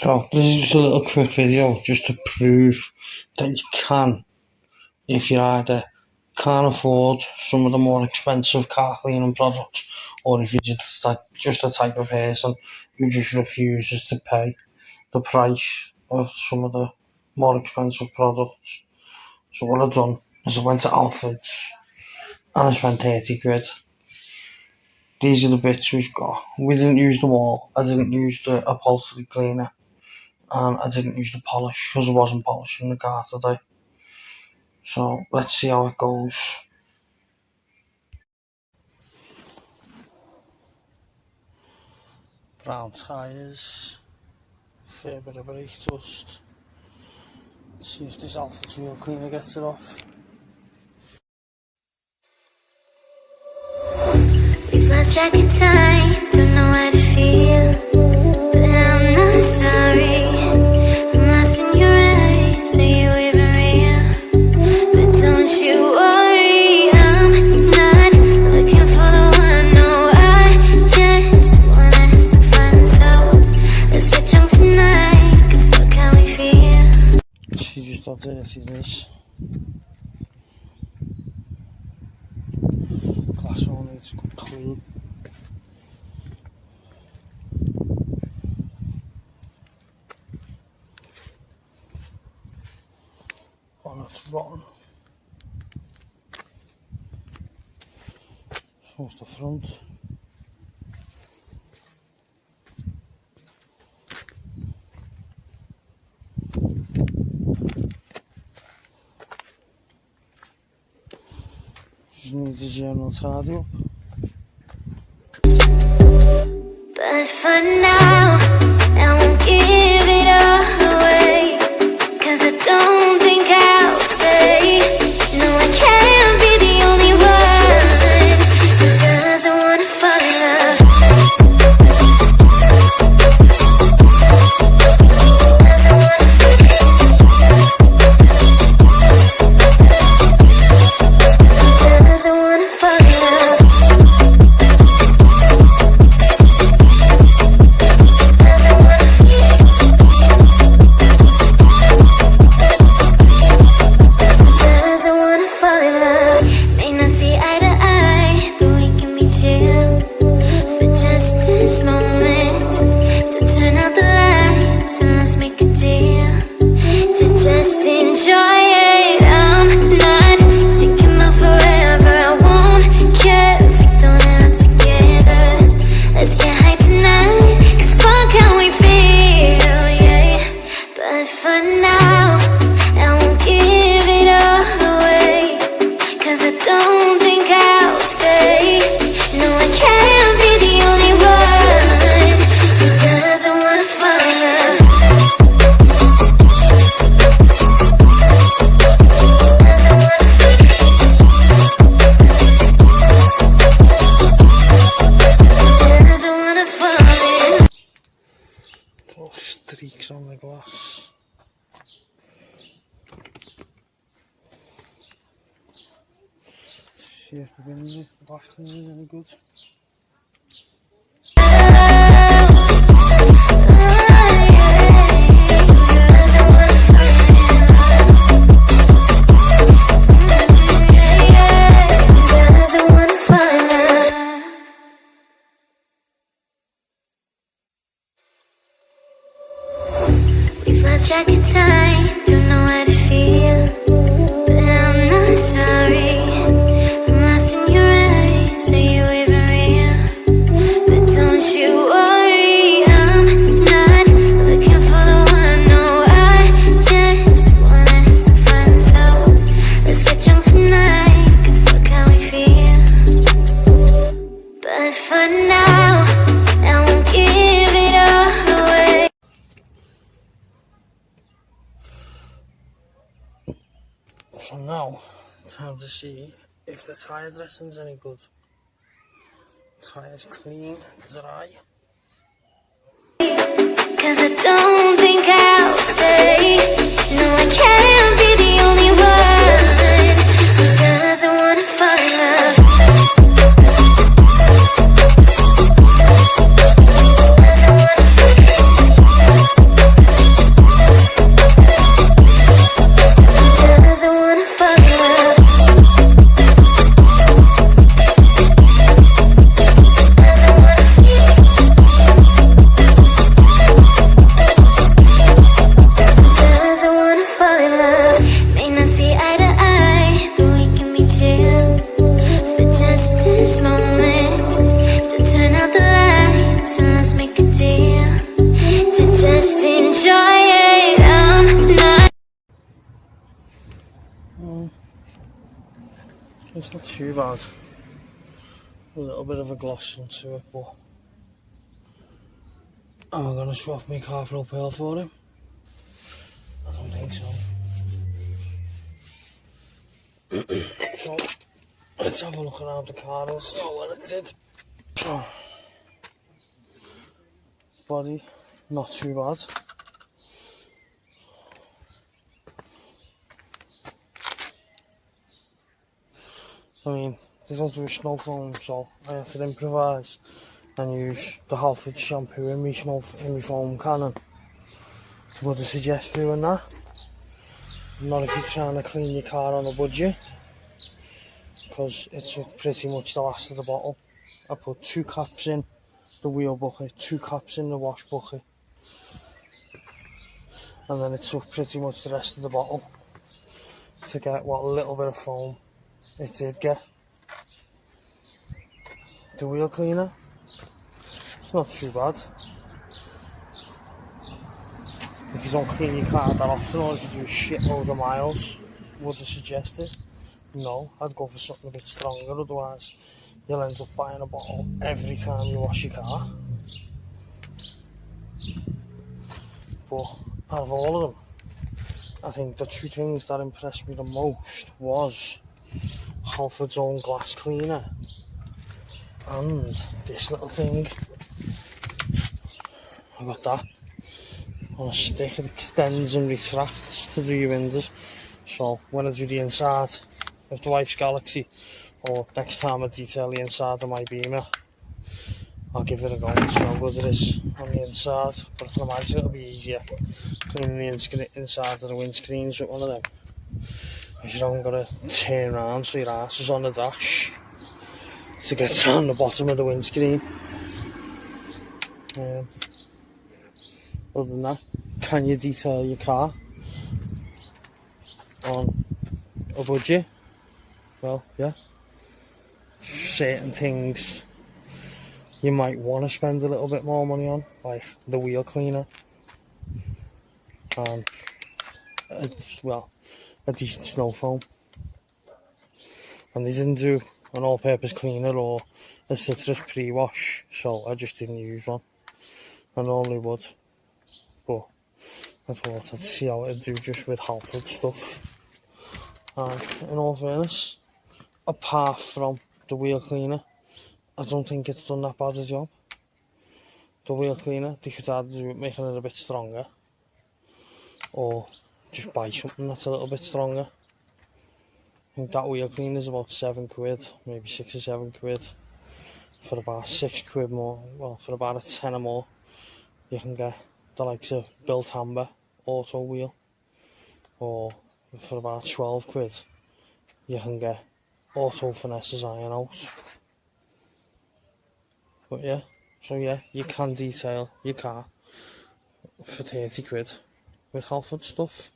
So this is just a little quick video just to prove that you can, if you either can't afford some of the more expensive car cleaning products, or if you're just a type of person who just refuses to pay the price of some of the more expensive products. So what I've done is I went to Halfords and I spent 30 quid. These are the bits we've got. We didn't use them all. I didn't use the upholstery cleaner, and I didn't use the polish because I wasn't polishing the car today. So let's see how it goes. Brown tyres, fair bit of brake dust. Let's see if this Halfords wheel cleaner gets it off. We've lost track of time, don't know how to feel, but I'm not sorry. I'm lost in your eyes, are you even real? But don't you worry, I'm not looking for the one. No, I just wanna have some fun. So let's get drunk tonight, cause what can we feel? She just thought dirty this. Glass on it's clean. Oh, that's rotten. So's the front. Just needs a general tidy up. But for now, I won't give it all away, cause I don't think I'll stay. No, I can't be the only one who doesn't wanna fall in love. Doesn't wanna fall in love. Doesn't wanna fall in love. This moment, so turn out the lights and let's make a deal to just enjoy it. I'm not thinking about forever. I won't care if we don't end up together. Let's get high tonight, cause what can we feel, yeah. But for now, I won't give it all away, cause I don't think I'll stay. No, I can't be the only one who doesn't wanna fall in love. Doesn't wanna fall in love. Doesn't wanna fall in love. Little streaks on the glass. See if the glass cleaner is any good. We've lost track of time, don't know how to feel, but I'm not sorry. I'm lost in your eyes, are you even real? But don't you worry, I'm not looking for the one. No, I just wanna have some fun. So let's get drunk tonight, cause what can we feel? But for now, I won't give it all away. So now, time to see if the tyre dressing's any good. Tyre's clean, dry. Cause I don't think I'll stay. No, I can't be the only one who doesn't wanna fall in love. Doesn't wanna fall in love. It's not too bad. A little bit of a gloss onto it, but am I going to swap my car pro pearl for him? I don't think so. So let's have a look around the car and see what it did. Body, not too bad. I mean, there's onto a snow foam, so I had to improvise and use the Halfords shampoo in my foam cannon. Would I suggest doing that? Not if you're trying to clean your car on a budget, because it took pretty much the last of the bottle. I put 2 caps in the wheel bucket, 2 caps in the wash bucket, and then it took pretty much the rest of the bottle to get what little bit of foam it did get. The wheel cleaner, it's not too bad. If you don't clean your car that often, or if you do a shitload of miles, would I suggest it? No, I'd go for something a bit stronger, otherwise you'll end up buying a bottle every time you wash your car. But out of all of them, I think the 2 things that impressed me the most was Halfords' own glass cleaner and this little thing. I got that on a stick. It extends and retracts to do your windows, so when I do the inside of the wife's Galaxy, or next time I detail the inside of my Beamer, I'll give it a go and see how good it is on the inside. But I can imagine it'll be easier cleaning the inside of the windscreens with one of them, because you don't got to turn around so your arse is on the dash to get down the bottom of the windscreen. Other than that, can you detail your car on a budget? Well, yeah. Certain things you might want to spend a little bit more money on, like the wheel cleaner and a decent snow foam. And they didn't do an all-purpose cleaner or a citrus pre-wash, so I just didn't use one. I normally would, but I thought I'd see how it'd do just with Halford stuff. And in all fairness, apart from the wheel cleaner, I don't think it's done that bad a job. The wheel cleaner, they could either do it making it a bit stronger, or just buy something that's a little bit stronger. I think that wheel cleaner is about £7, maybe 6 or 7 quid. For about £6 more, well, for about a tenner more, you can get the likes of Built Amber auto wheel, or for about £12, you can get Auto Finesse's iron out. But yeah, so yeah, you can detail your car for £30 with Halford stuff.